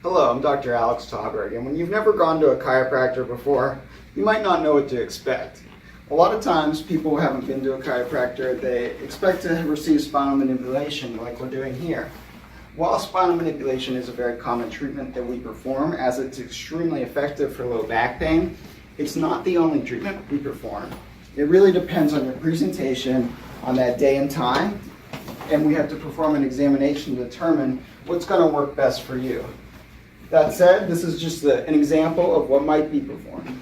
Hello, I'm Dr. Alex Tauberg, and when you've never gone to a chiropractor before, you might not know what to expect. A lot of times, people who haven't been to a chiropractor, they expect to receive spinal manipulation like we're doing here. While spinal manipulation is a very common treatment that we perform, as it's extremely effective for low back pain, it's not the only treatment we perform. It really depends on your presentation on that day and time, and we have to perform an examination to determine what's going to work best for you. That said, this is just an example of what might be performed.